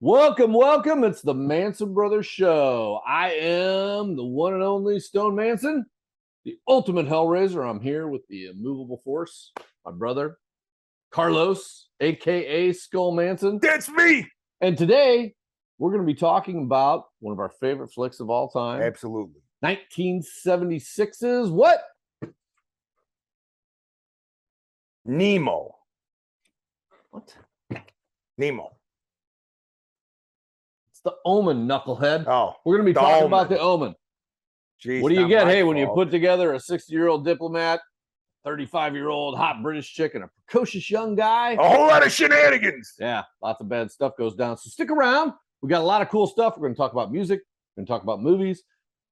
Welcome, welcome. It's the Manson Brothers Show. I am the one and only Stone Manson, the ultimate Hellraiser. I'm here with the immovable force, my brother, Carlos, aka Skull Manson. That's me. And today, we're going to be talking about one of our favorite flicks of all time. Absolutely. 1976's what? Nemo. What? Nemo. It's the Omen, knucklehead. Oh, We're going to be talking about the Omen. Jeez, What do you get? Hey, when you fault. put together a 60-year-old diplomat, 35-year-old hot British chick, and a precocious young guy? A whole lot of shenanigans. Yeah, lots of bad stuff goes down. So stick around. We got a lot of cool stuff. We're going to talk about music. We're going to talk about movies.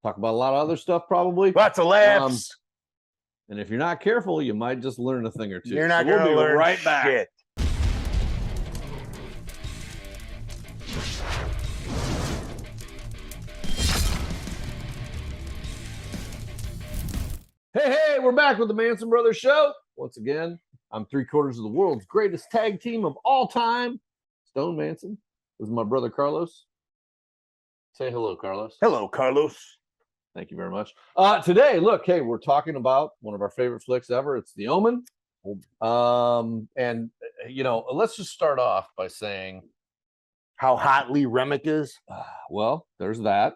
Talk about a lot of other stuff probably. Lots of laughs. And if you're not careful, you might just learn a thing or two. You're not we'll going to learn right back. shit. Hey, we're back with the Manson Brothers Show. Once again, I'm 3/4 of the world's greatest tag team of all time. Stone Manson. This is my brother, Carlos. Say hello, Carlos. Hello, Carlos. Thank you very much. Today, look, hey, we're talking about one of our favorite flicks ever. It's The Omen. And, let's just start off by saying, How hotly Remick is. well, there's that.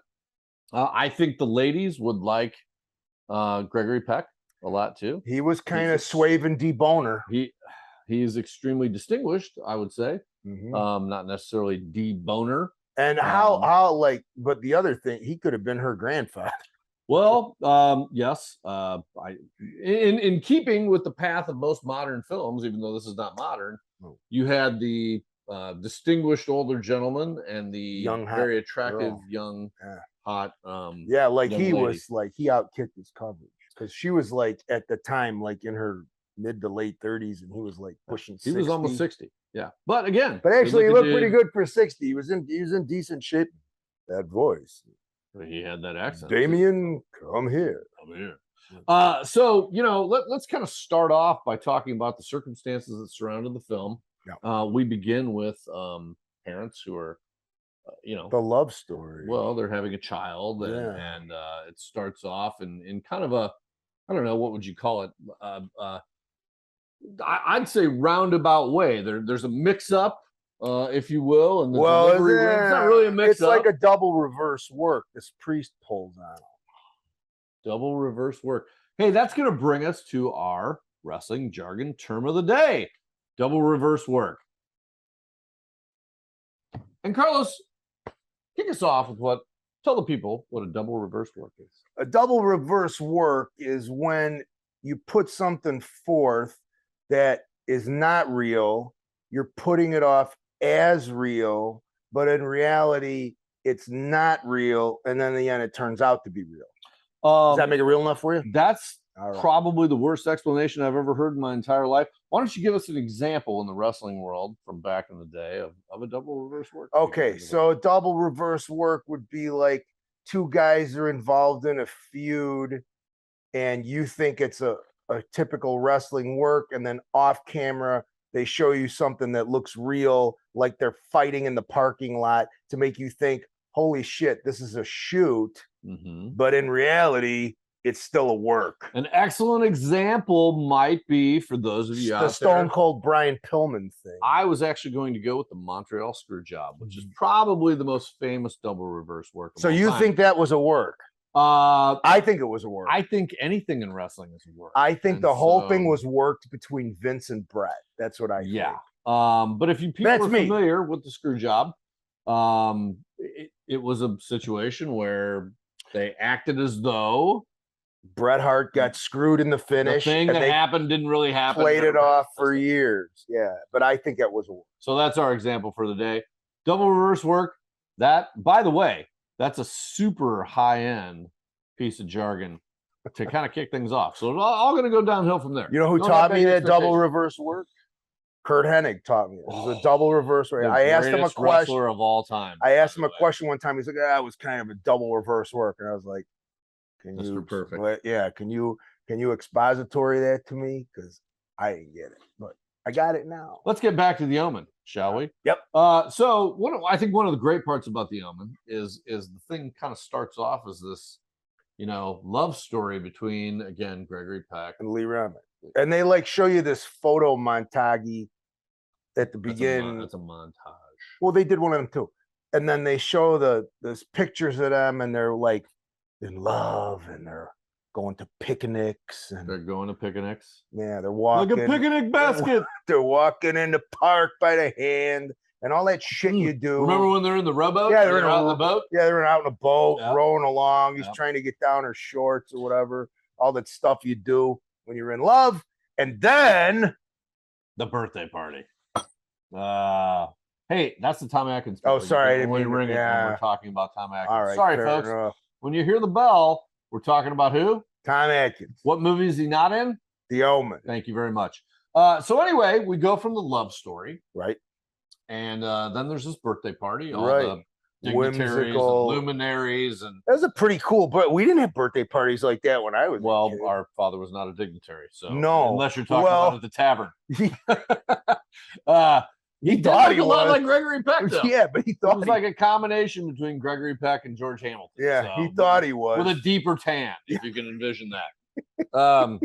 I think the ladies would like Gregory Peck a lot too. He was kind of Swaven deboner. He is extremely distinguished, I would say. Mhm. Not necessarily deboner. And but the other thing, he could have been her grandfather. Well, yes. In keeping with the path of most modern films, even though this is not modern, you had the distinguished older gentleman and the Young, very attractive girl. young, Yeah. hot. Like young he lady. was like he outkicked his coverage because she was like at the time like in her mid to late 30s and he was like pushing 60. He was almost 60. Yeah, but again, But actually, he good-looking looked pretty dude. good for 60. He was in decent shape. That voice, He had that accent. Damien, come here. Come here. So let's kind of start off by talking about the circumstances that surrounded the film. Yeah. We begin with parents who are, The love story. well, they're having a child, and it starts off in kind of a, I don't know, what would you call it? I'd say roundabout way. There's a mix-up, if you will, and the delivery. It's not really a mix-up. It's like a double reverse work. This priest pulls on him. Double reverse work. Hey, that's going to bring us to our wrestling jargon term of the day. Double reverse work. And Carlos, kick us off with tell the people what a double reverse work is. A double reverse work is when you put something forth that is not real, you're putting it off as real, but in reality, it's not real. And then in the end, it turns out to be real. Does that make it real enough for you? That's right. Probably the worst explanation I've ever heard in my entire life. Why don't you give us an example in the wrestling world from back in the day of a double reverse work? Okay, so a double reverse work would be like two guys are involved in a feud and you think it's a typical wrestling work, and then off camera they show you something that looks real, like they're fighting in the parking lot to make you think, holy shit, this is a shoot. But in reality, it's still a work. An excellent example might be, for those of you out there, the Stone Cold Brian Pillman thing. I was actually going to go with the Montreal Screw Job, which is probably the most famous double reverse work. So you think that was a work? I think it was a work. I think anything in wrestling is a work. I think the whole thing was worked between Vince and Brett. That's what I think. But if people are familiar with the Screw Job, it was a situation where they acted as though Bret Hart got screwed in the finish. The thing that happened didn't really happen. Played it off for years. Yeah, but I think that was a work. So that's our example for the day. Double reverse work. That, by the way, that's a super high-end piece of jargon to kind of kick things off. So it's all going to go downhill from there. You know who taught me that double reverse work? Kurt Hennig taught me it. It was a double reverse work. I asked him a question. Of all time. I asked him a question one time. He's like, "That was kind of a double reverse work," and I was like, Mr. Perfect. Yeah, can you expository that to me? Because I didn't get it, but I got it now. Let's get back to the Omen, shall we? Yep. So I think one of the great parts about the Omen is the thing kind of starts off as this, love story between, again, Gregory Peck and Lee Remick. And they like show you this photo montage at the beginning. That's a montage. Well, they did one of them too. And then they show those pictures of them, and they're like in love, and they're going to picnics, and they're going to picnics. Yeah, they're walking like a picnic basket. They're walking in the park by the hand, and all that shit you do. Remember when they're in the rowboat? Yeah, they're out in the boat. Yeah, they're out in a boat, Yep. rowing along. He's Yep. trying to get down her shorts or whatever. All that stuff you do when you're in love, and then the birthday party. Hey, that's the Tom Atkins. Oh, sorry, I didn't when mean to- we're yeah. talking about Tom Atkins. All right, Sorry, fair folks. enough. When you hear the bell, we're talking about who? Tom Atkins, What movie is he not in? The Omen, Thank you very much. So anyway, we go from the love story, right? and then there's this birthday party. All Right. the dignitaries, Whimsical. and luminaries, and That was a pretty cool, but we didn't have birthday parties like that when I was. a kid. our father was not a dignitary, so No. unless you're talking Well, about at the tavern. he did thought look he a lot was. like Gregory Peck, though. Yeah, but he It thought was he, like a combination between Gregory Peck and George Hamilton. yeah, so, he thought he was. with a deeper tan, if you can envision that.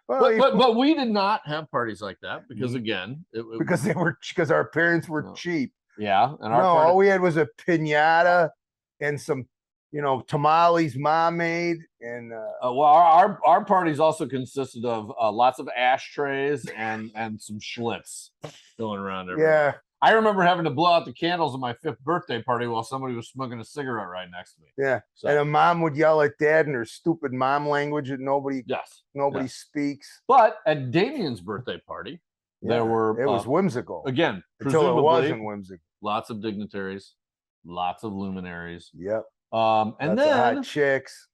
Well, But we did not have parties like that because, again, because our parents were No. cheap. yeah, and No, all we had was a pinata and some, tamales mom made, and well, our parties also consisted of lots of ashtrays and some Schlitz going around everywhere. yeah, I remember having to blow out the candles at my 5th birthday party while somebody was smoking a cigarette right next to me. yeah. So, And a mom would yell at dad in her stupid mom language that nobody yes. speaks. But at Damien's birthday party, there were It was whimsical again until it presumably wasn't whimsical. lots of dignitaries, lots of luminaries, Yep. and Lots of then hot chicks.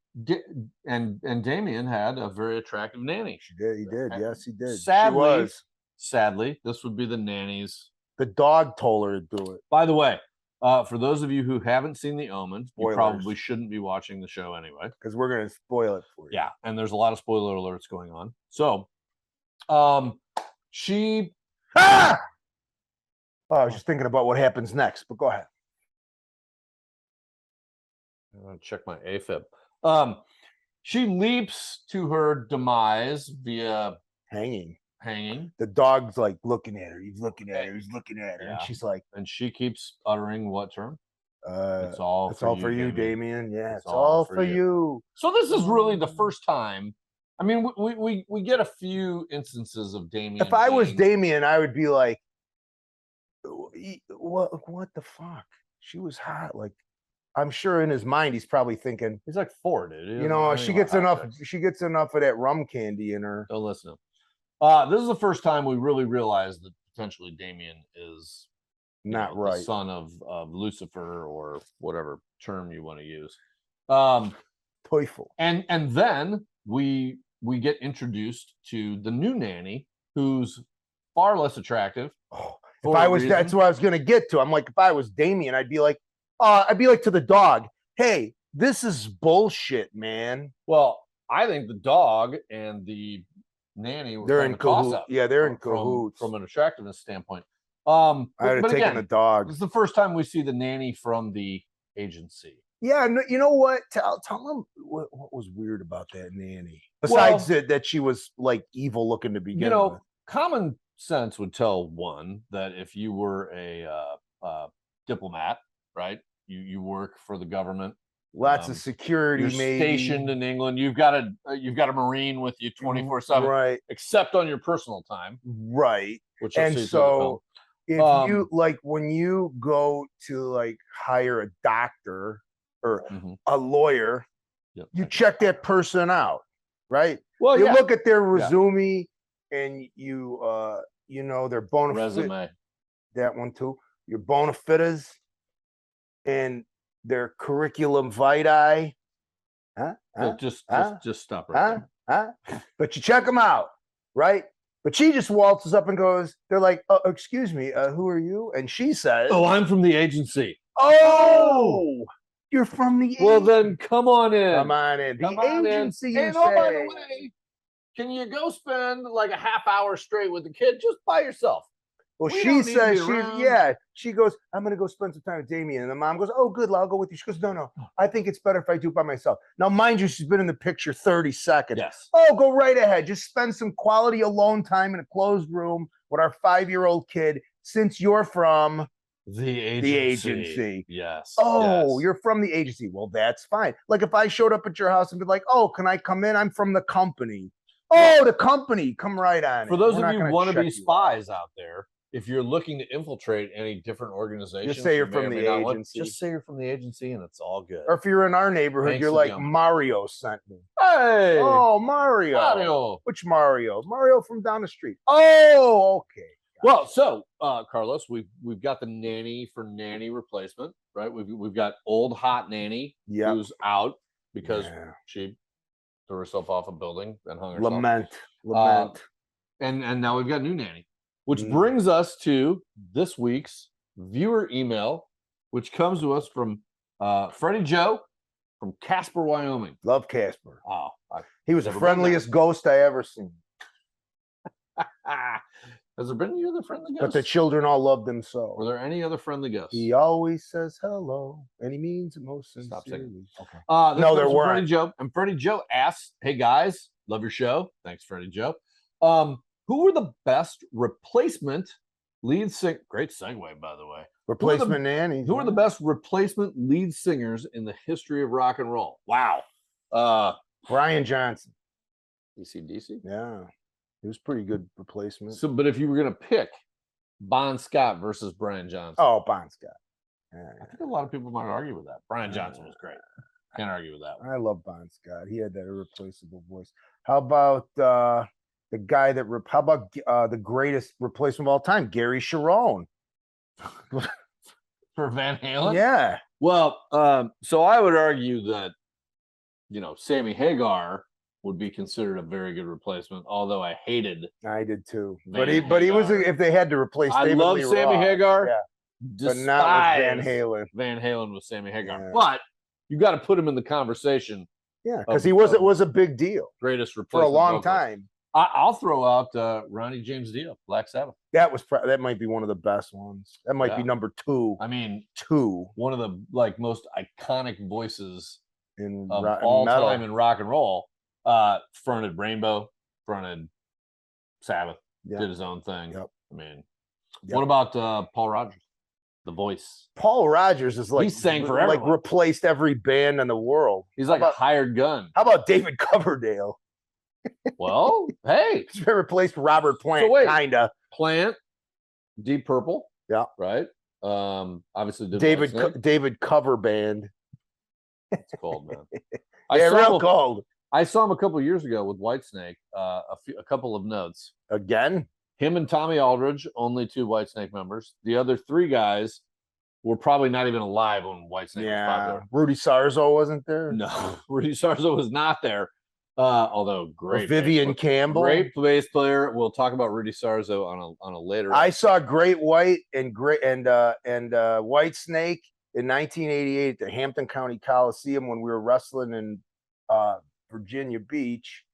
and Damien had a very attractive nanny. She did. He did. Yes, he did. Sadly, She was. Sadly, this would be the nanny's. The dog told her to do it. By the way, for those of you who haven't seen The Omen, you Spoilers. probably shouldn't be watching the show anyway. Because we're gonna spoil it for you. Yeah, and there's a lot of spoiler alerts going on. So, she. Ah! Oh, I was just thinking about what happens next, but go ahead. I'm gonna check my AFib. She leaps to her demise via Hanging. The dog's like looking at her. He's looking at her. He's looking at her. Yeah. And she's like, and she keeps uttering what term? it's It's all for you, Damien. Yeah, it's all all for for you. you. So this is really the first time. I mean, we get a few instances of Damien. If I was being- Damien, I would be like, what the fuck? She was hot. Like, I'm sure in his mind he's probably thinking, he's like 4, dude. He you doesn't know, know she anything gets about enough. optics. She gets enough of that rum candy in her. Don't listen to him. This is the first time we really realize that potentially Damien is Not the right. son of Lucifer or whatever term you want to use. Teufel. And then we get introduced to the new nanny, who's far less attractive. Oh, if for I a was, that's reason. what I was gonna get to. I'm like, if I was Damien, I'd be like to the dog, hey, this is bullshit, man. Well, I think the dog and the nanny were They're kind in of a toss-up cahoots. Yeah, they're in from- cahoots. from an attractiveness standpoint. I would But have taken again, the dog. this is the first time we see the nanny from the agency. Yeah, no, you know what? Tell them what was weird about that nanny. Besides that she was like evil looking to begin with. Common sense would tell one that if you were a diplomat, right? You work for the government. Lots of security, You're maybe. stationed in England. You've got a Marine with you 24/7, Right, except on your personal time. right. Which you'll And see through the film. so if you like when you go to like hire a doctor or Mhm. a lawyer, Yep. you check that person out, right? Well, You yeah. look at their resume and you their bona fide, Resume. that one too, your bona fides and their curriculum vitae. Just stop right there. But you check them out, right? But she just waltzes up and goes, they're like, oh, excuse me, who are you? And she says, Oh, I'm from the agency. oh, you're from the Well, agency. then come on in. Come on in. The Come on in. agency, you And oh, by the say. way, can you go spend like a half hour straight with the kid just by yourself? Well, We she don't need to says, be around. she goes, I'm going to go spend some time with Damien. And the mom goes, oh, good, I'll go with you. She goes, no, I think it's better if I do it by myself. Now, mind you, she's been in the picture 30 seconds. Yes. Oh, go right ahead. Just spend some quality alone time in a closed room with our 5-year-old kid since you're from the agency. Yes. Oh, yes. you're from the agency. Well, that's fine. Like if I showed up at your house and be like, oh, can I come in? I'm from the company. Oh, the company. Come right on. For those of you wannabe spies out there, if you're looking to infiltrate any different organization, just say you're from the agency. Just say you're from the agency and it's all good. Or if you're in our neighborhood, you're like, Mario sent me. Hey! Oh, Mario. Which Mario? Mario from down the street. Oh, okay. Well, so Carlos, we've got the nanny for nanny replacement, right? We've got old hot nanny who's out because she threw herself off a building and hung herself. Lament. And now we've got new nanny, which brings us to this week's viewer email, which comes to us from Freddie Joe from Casper, Wyoming. Love Casper. Oh, he was the friendliest ghost I ever seen. Has there been any other friendly ghosts? But the children all loved him so. Were there any other friendly ghosts? He always says hello, and he means it most sincerely. Stop singing. Okay. No, there weren't. Freddie Joe. And Freddie Joe asks, hey guys, love your show. Thanks, Freddie Joe. Who were the best replacement lead singer? Great segue, by the way. Replacement nannies. Who are the best replacement lead singers in the history of rock and roll? Wow. Brian Johnson. DC? Yeah. He was pretty good replacement. So, but if you were going to pick Bon Scott versus Brian Johnson. Oh, Bon Scott. I think a lot of people might argue with that. Brian Johnson was great. Can't argue with that one. I love Bon Scott. He had that irreplaceable voice. How about the guy that? How about the greatest replacement of all time, Gary Sharon? For Van Halen? Yeah. Well, so I would argue that Sammy Hagar would be considered a very good replacement, although I hated. I did too. But he was, if they had to replace David love Lee Sammy Roth, Hagar. Yeah. But not with Van Halen. Van Halen was Sammy Hagar. Yeah. But you got to put him in the conversation. Yeah, because he was a big deal. Greatest replacement for a long time. I'll throw out Ronnie James Dio, Black Sabbath. That might be one of the best ones. That might be number 2. I mean, 2. One of the most iconic voices in all time in rock and roll. Fronted Rainbow, fronted Sabbath, did his own thing. Yep. I mean, what about Paul Rogers, the voice? Paul Rogers is like, he sang for everyone. Like replaced every band in the world. He's like a hired gun. How about David Coverdale? Well, hey, he's replaced Robert Plant, kinda. Plant, Deep Purple, yeah, right. Obviously, David Cover Band. It's called, man. Real cold. I saw him a couple of years ago with Whitesnake. A couple of notes. Again, him and Tommy Aldridge, only 2 Whitesnake members. The other 3 guys were probably not even alive when Whitesnake was popular. Rudy Sarzo wasn't there. No, Rudy Sarzo was not there. Although great, Vivian Campbell, great bass player. We'll talk about Rudy Sarzo on a later. I saw Great White and Whitesnake in 1988 at the Hampton County Coliseum when we were wrestling in Virginia Beach,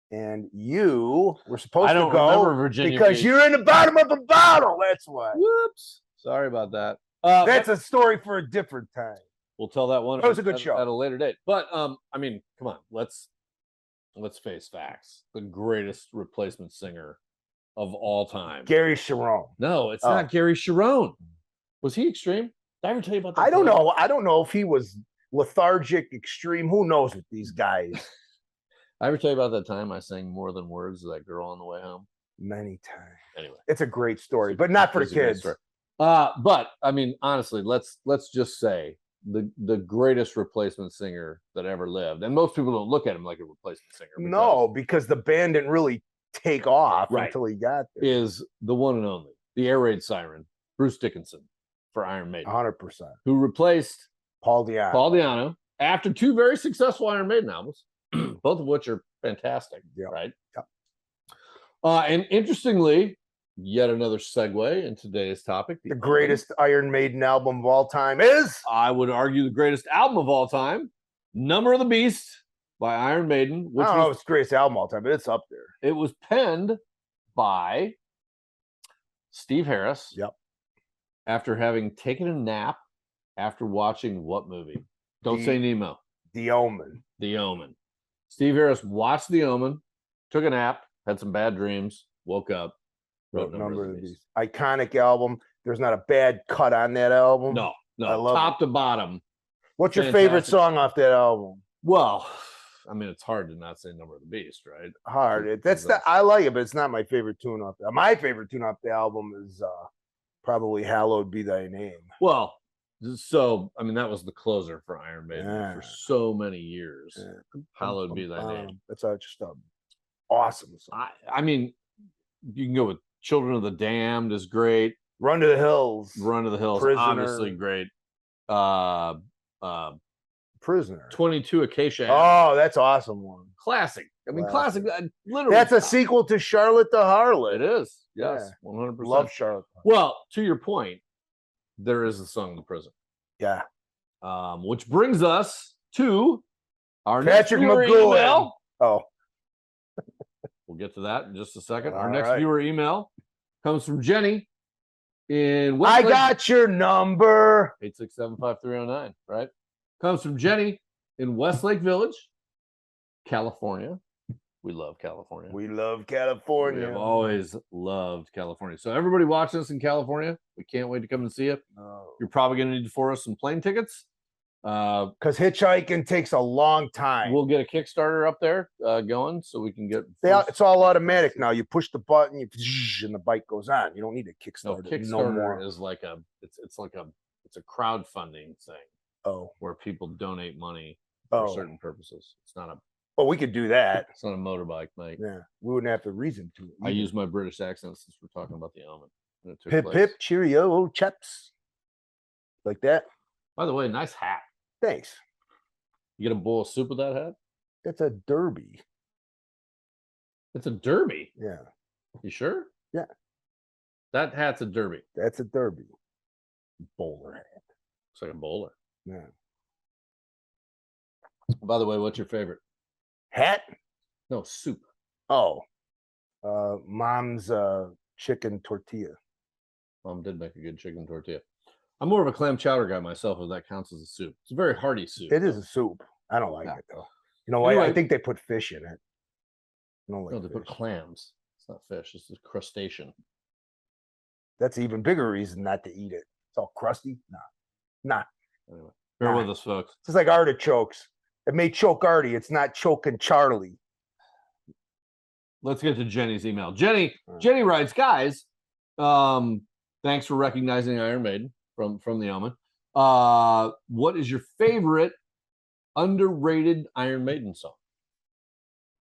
and you were supposed to go Virginia because Beach. You're in the bottom of the bottle. That's why. Whoops. Sorry about that. That's a story for a different time. We'll tell that one. That was a good show at a later date. But I mean, come on, let's face facts. The greatest replacement singer of all time, Gary Sharon. No, it's not Gary Sharon. Was he extreme? Did I ever tell you about that? I don't know. I don't know if he was lethargic, extreme. Who knows with these guys? I ever tell you about that time I sang More Than Words to that girl on the way home? Many times. Anyway, it's a great story, but not for the kids. But I mean, honestly, let's just say the greatest replacement singer that ever lived, and most people don't look at him like a replacement singer. Because the band didn't really take off until he got there. Is the one and only, the air raid siren, Bruce Dickinson for Iron Maiden, 100%, who replaced Paul Di'Anno after 2 very successful Iron Maiden albums, both of which are fantastic, right? Yep. And interestingly, yet another segue in today's topic. The greatest Iron Maiden album of all time is? I would argue the greatest album of all time, Number of the Beast by Iron Maiden. I don't know if it's the greatest album of all time, but it's up there. It was penned by Steve Harris. Yep. After having taken a nap after watching what movie? Don't say Nemo. The Omen. The Omen. Steve Harris watched The Omen, took a nap, had some bad dreams, woke up, wrote Number of the Beast. Iconic album. There's not a bad cut on that album. No, I love top to bottom. What's your favorite song off that album? Well, I mean, it's hard to not say Number of the Beast, right? Hard. I like it, but it's not my favorite tune off. My favorite tune off the album is probably "Hallowed Be Thy Name." Well, so I mean, that was the closer for Iron Maiden for so many years. Hallowed Be Thy Name. That's just an awesome song. I mean, you can go with "Children of the Damned" is great. "Run to the Hills." "Run to the Hills," Prisoner. obviously great. "Prisoner." 22 Acacia. Oh, that's awesome one. Classic. I mean, classic. Literally, that's a sequel to "Charlotte the Harlot." It is. Yes, 100%. Love Charlotte. Well, to your point, there is the song "The Prison." Yeah. Which brings us to our Patrick next viewer McGowan. email. Oh, we'll get to that in just a second. Our All next right. viewer email comes from Jenny in I Westlake. got your number. 8675309, right? Comes from Jenny in Westlake Village, California. We love California. We love California. We have always loved California. So everybody watching us in California, we can't wait to come and see you. You're probably going to need for us some plane tickets. Because hitchhiking takes a long time. We'll get a Kickstarter up there going so we can get. It's all automatic now. You push the button, and the bike goes on. You don't need a Kickstarter. No, Kickstarter is like it's a crowdfunding thing. Oh, where people donate money for certain purposes. It's not a. Well, we could do that. It's not a motorbike, mate. Yeah, we wouldn't have the reason to. I use my British accent since we're talking about the Omen. Pip pip, cheerio, old chaps. Like that. By the way, nice hat. Thanks. You get a bowl of soup with that hat? That's a derby. It's a derby. Yeah. You sure? Yeah. That hat's a derby. That's a derby. Bowler hat. Looks like a bowler. Yeah. By the way, what's your favorite? Hat? No, soup. Oh. Mom's chicken tortilla. Mom did make a good chicken tortilla. I'm more of a clam chowder guy myself, if that counts as a soup. It's a very hearty soup. It is a soup. I don't like it though. You know, anyway, I think they put fish in it. I don't like no, they fish. put clams. It's not fish. It's a crustacean. That's an even bigger reason not to eat it. It's all crusty. Nah. Anyway, bear with us, folks. It's like artichokes. It may choke Artie. It's not choking Charlie. Let's get to Jenny's email. Jenny writes, guys, thanks for recognizing Iron Maiden from the Omen. What is your favorite underrated Iron Maiden song?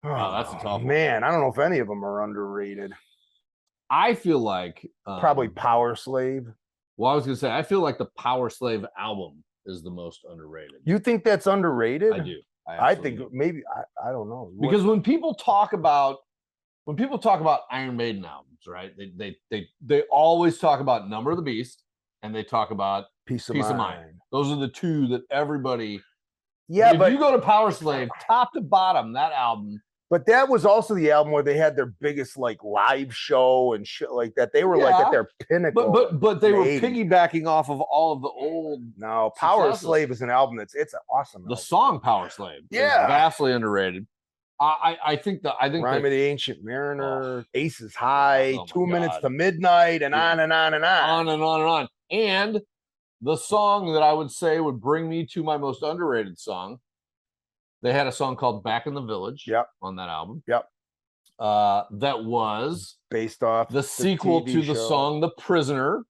Oh, that's a tough one. Man, I don't know if any of them are underrated. I feel like probably Power Slave. Well, I was gonna say I feel like the Power Slave album is the most underrated. You think that's underrated? I do. I think maybe I don't know. Because when people talk about Iron Maiden albums, right? They always talk about Number of the Beast and they talk about Peace of Mind. Those are the two that everybody. Yeah, but if you go to Power Slave, top to bottom, that album. But that was also the album where they had their biggest like live show and shit like that. They were like at their pinnacle. But they were piggybacking off of all of the old. No, Power Slave is an album it's an awesome album. The song Power Slave is vastly underrated. I think Rhyme of the Ancient Mariner, Aces High, 2 Minutes to Midnight, and on and on and on. On and on and on. And the song that I would say would bring me to my most underrated song. They had a song called Back in the Village on that album. Yep. That was based off the sequel to the song The Prisoner.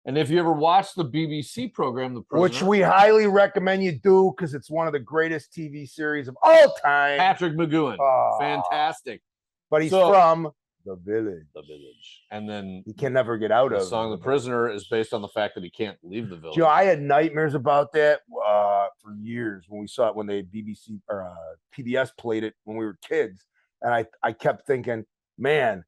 And if you ever watched the BBC program, The Prisoner, which we highly recommend you do because it's one of the greatest TV series of all time. Patrick McGowan. Fantastic. But he's from the village. The village. And then he can never get out of the song The Prisoner is based on the fact that he can't leave the village. You know, I had nightmares about that for years when we saw it when they BBC or PBS played it when we were kids. And I kept thinking, man,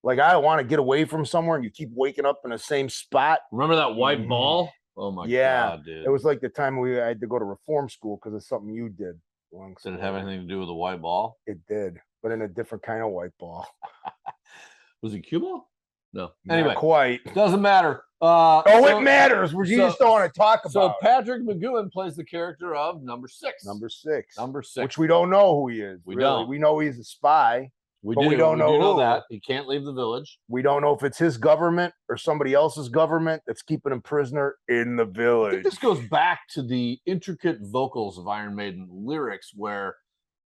like I want to get away from somewhere and you keep waking up in the same spot. Remember that white ball? Oh my God, dude. It was like the time I had to go to reform school because of something you did. Did it have anything to do with the white ball? It did. but in a different kind of white ball. Was it cue ball? No. Not Anyway, quite. doesn't matter. It matters. You just don't want to talk about. So Patrick McGowan plays the character of number 6. Number 6. Number 6. Which we don't know who he is. We really. don't. We know he's a spy. We don't know that. He can't leave the village. We don't know if it's his government or somebody else's government that's keeping him prisoner in the I village. think this goes back to the intricate vocals of Iron Maiden lyrics where,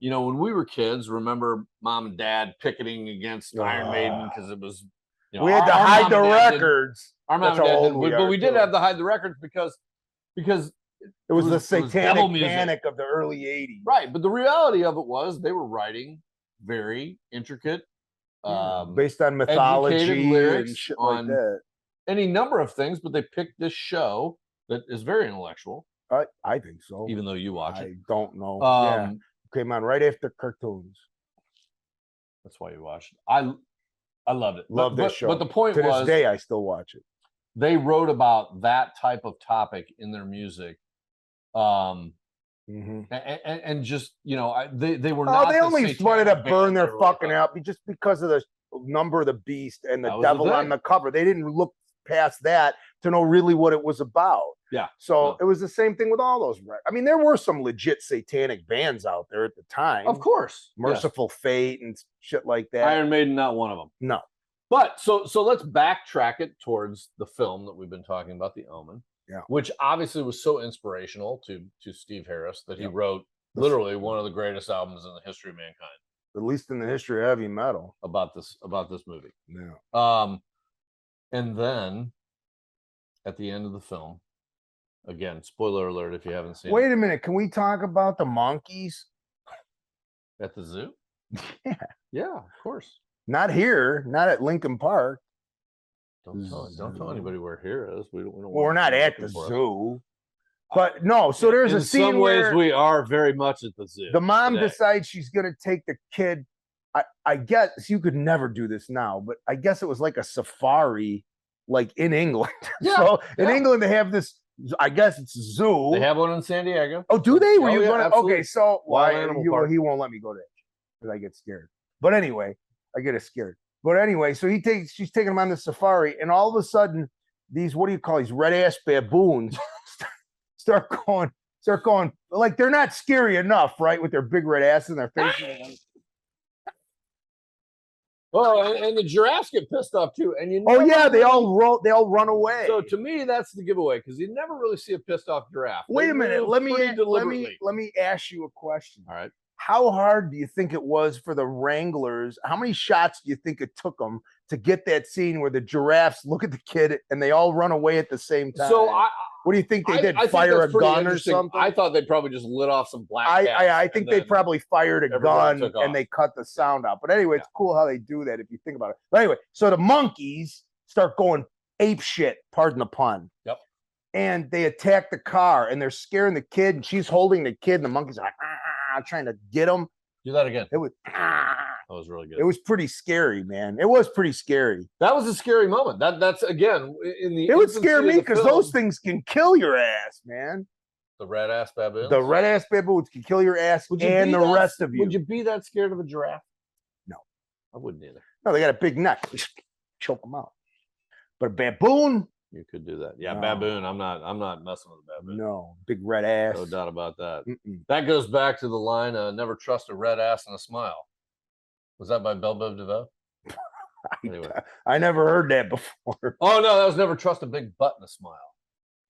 you know, when we were kids, remember mom and dad picketing against Iron Maiden because it was, you know, we had to hide the records. Our mom and dad did, but we did have to hide the records because it was the satanic panic of the early 80s. Right, but the reality of it was they were writing very intricate, based on mythology lyrics and shit on like that. Any number of things, but they picked this show that is very intellectual. I think so. Even though you watch it. I don't know. Yeah. Came on right after cartoons. That's why you watched it. I loved it. Love this show. But the point was, to was, this day, I still watch it. They wrote about that type of topic in their music. And just, you know, they were not. They only wanted to burn their fucking out just because of the number of the beast and the devil on the cover. They didn't look past that to know really what it was about. Yeah. So it was the same thing with all those. I mean, there were some legit satanic bands out there at the time. Of course. Merciful Fate and shit like that. Iron Maiden, not one of them. No. But so let's backtrack it towards the film that we've been talking about, The Omen. Yeah. Which obviously was so inspirational to Steve Harris that he wrote literally one of the greatest albums in the history of mankind. At least in the history of heavy metal. About this movie. Yeah. And then at the end of the film, again, spoiler alert if you haven't seen it. Wait a minute, can we talk about the monkeys? At the zoo? Yeah. Yeah, of course. Not here, not at Lincoln Park. Don't tell anybody where here is. We're not at the zoo. But no, so there's a scene in some ways we are very much at the zoo. The mom decides she's gonna take the kid. I guess you could never do this now, but I guess it was like a safari, like in England. Yeah, so in England they have this. I guess it's a zoo. They have one in San Diego. Oh, do they? Were you going? Okay, so he won't let me go there because I get scared. But anyway, I get scared. But anyway, so she's taking him on the safari, and all of a sudden, these what do you call these red ass baboons start going like they're not scary enough, right? With their big red ass in their face. Well, and the giraffes get pissed off too, and they all run away. So to me, that's the giveaway because you never really see a pissed off giraffe. Wait a minute, let me ask you a question. All right. How hard do you think it was for the wranglers? How many shots do you think it took them to get that scene where the giraffes look at the kid and they all run away at the same time? So what do you think they did? Fire a gun or something? I thought they probably just lit off some black cats. I think they probably fired a gun and they cut the sound out. But anyway, it's cool how they do that if you think about it. But anyway, so the monkeys start going ape shit, pardon the pun. Yep. And they attack the car and they're scaring the kid and she's holding the kid and the monkeys are like, trying to get him. Do that again. It was that was really good. It was pretty scary, man. It was pretty scary. That was a scary moment. That's again in the. It would scare me because those things can kill your ass, man. The red ass baboons. The red ass baboons can kill your ass and the rest of you. Would you be that scared of a giraffe? No, I wouldn't either. No, they got a big neck. Choke them out. But a baboon. You could do that. Yeah, no. Baboon. I'm not messing with a baboon. No, big red ass. No doubt about that. That goes back to the line, never trust a red ass and a smile. Was that by Belle Biv DeVoe? Anyway. I never heard that before. Oh, no, that was never trust a big butt and a smile.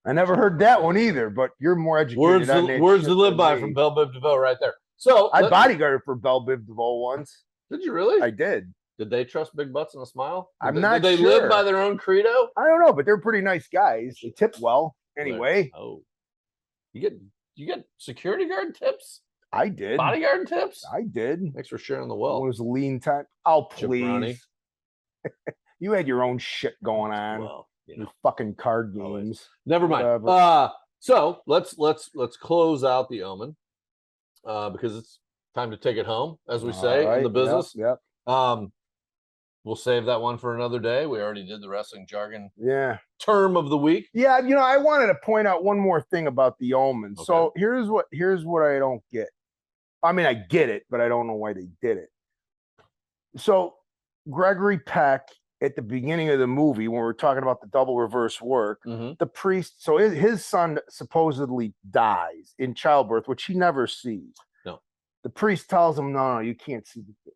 I never heard that one either, but you're more educated on that. Words to live by from Belle Biv DeVoe right there. So I bodyguarded for Belle Biv DeVoe once. Did you really? I did. Did they trust big butts and a smile? I'm not sure. Did they live by their own credo? I don't know, but they're pretty nice guys. They tip well. Anyway. Oh. You get security guard tips? I did. Bodyguard tips? I did. Thanks for sharing the wealth. It was lean time. Oh, please. Jabroni. You had your own shit going on. Well, your fucking card games. Never mind. So let's close out the Omen because it's time to take it home, as we say in the business. Yep. We'll save that one for another day. We already did the wrestling jargon term of the week. Yeah, I wanted to point out one more thing about the Omen. Okay. So here's what I don't get. I mean, I get it, but I don't know why they did it. So Gregory Peck at the beginning of the movie, when we're talking about the double reverse work, the priest, so his son supposedly dies in childbirth, which he never sees. No. The priest tells him, no, you can't see the kid.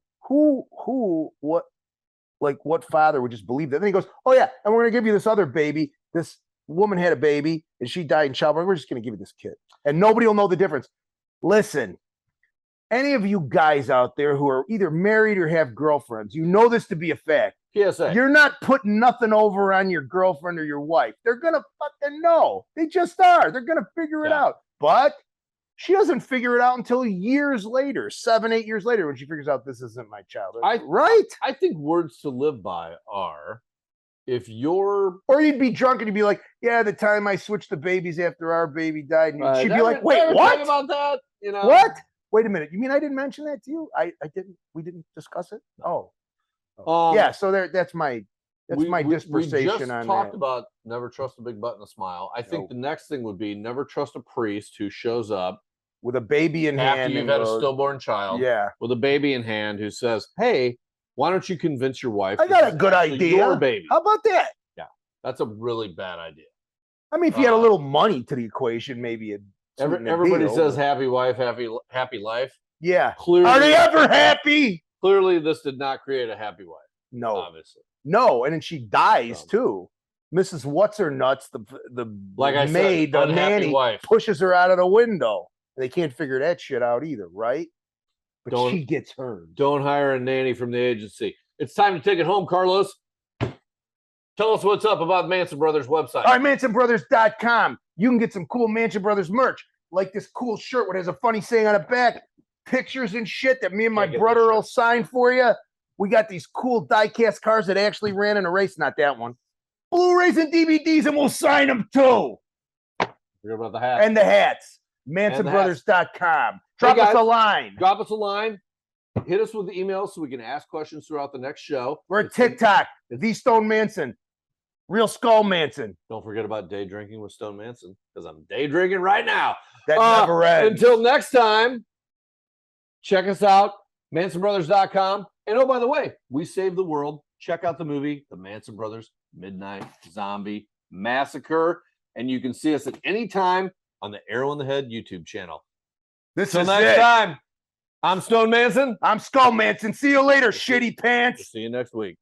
What father would just believe that? Then he goes, oh yeah, and we're gonna give you this other baby. This woman had a baby and she died in childbirth. We're just gonna give you this kid. And nobody will know the difference. Listen, any of you guys out there who are either married or have girlfriends, you know this to be a fact. PSA. You're not putting nothing over on your girlfriend or your wife. They're going to fucking know. They just are. They're going to figure it out. But she doesn't figure it out until years later, 7, 8 years later, when she figures out this isn't my child. Right? I think words to live by are, if you're... Or you'd be drunk and you'd be like, yeah, the time I switched the babies after our baby died. And she'd be like, wait, what? About that? You know? What? Wait a minute. You mean I didn't mention that to you? I didn't. We didn't discuss it? No. Yeah, so that's my dispersation we just on talked that. about never trust a big butt and a smile. I think the next thing would be never trust a priest who shows up with a baby in hand after you've had a stillborn child. Yeah, with a baby in hand who says, "Hey, why don't you convince your wife? I got a good idea. Your baby. How about that? Yeah, that's a really bad idea. I mean, if you had a little money to the equation, maybe everybody says happy wife, happy life. Yeah. Clearly, are they ever happy? Clearly, this did not create a happy wife. No, obviously. No, and then she dies too. Mrs. What's her nuts, the maid, the nanny, wife pushes her out of the window. They can't figure that shit out either, right? But she gets hurt. Don't hire a nanny from the agency. It's time to take it home, Carlos. Tell us what's up about Manson Brothers website. All right, MansonBrothers.com. You can get some cool Manson Brothers merch, like this cool shirt that has a funny saying on the back, pictures and shit that me and my brother will sign for you. We got these cool die-cast cars that actually ran in a race, not that one. Blu-rays and DVDs, and we'll sign them too. Forget about the hats. And the hats. MansonBrothers.com. Drop us a line. Drop us a line. Hit us with the email so we can ask questions throughout the next show. We're at TikTok, The Stone Manson, Real Skull Manson. Don't forget about day drinking with Stone Manson, because I'm day drinking right now. That never ends. Until next time, check us out, MansonBrothers.com. And oh, by the way, we saved the world. Check out the movie, The Manson Brothers Midnight Zombie Massacre. And you can see us at any time on the Arrow in the Head YouTube channel. Until next time, I'm Stone Manson. I'm Skull Manson. See you later, shitty pants. See you next week.